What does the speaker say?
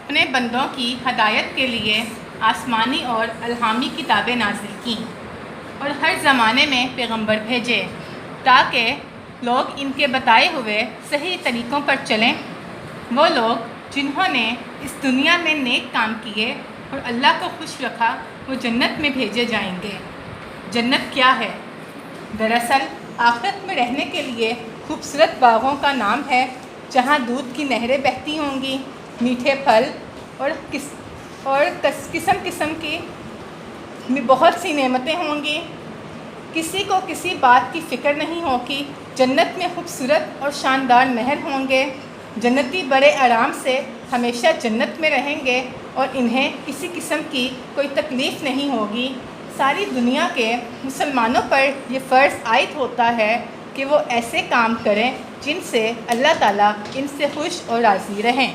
اپنے بندوں کی ہدایت کے لیے آسمانی اور الہامی کتابیں نازل کیں اور ہر زمانے میں پیغمبر بھیجے تاکہ لوگ ان کے بتائے ہوئے صحیح طریقوں پر چلیں۔ وہ لوگ جنہوں نے اس دنیا میں نیک کام کیے اور اللہ کو خوش رکھا وہ جنت میں بھیجے جائیں گے۔ جنت کیا ہے؟ دراصل آخرت میں رہنے کے لیے خوبصورت باغوں کا نام ہے جہاں دودھ کی نہریں بہتی ہوں گی، میٹھے پھل اور قسم قسم کی بہت سی نعمتیں ہوں گی۔ کسی کو کسی بات کی فکر نہیں ہوگی۔ جنت میں خوبصورت اور شاندار محل ہوں گے۔ جنتی بڑے آرام سے ہمیشہ جنت میں رہیں گے اور انہیں کسی قسم کی کوئی تکلیف نہیں ہوگی۔ ساری دنیا کے مسلمانوں پر یہ فرض عائد ہوتا ہے کہ وہ ایسے کام کریں جن سے اللہ تعالیٰ ان سے خوش اور راضی رہیں۔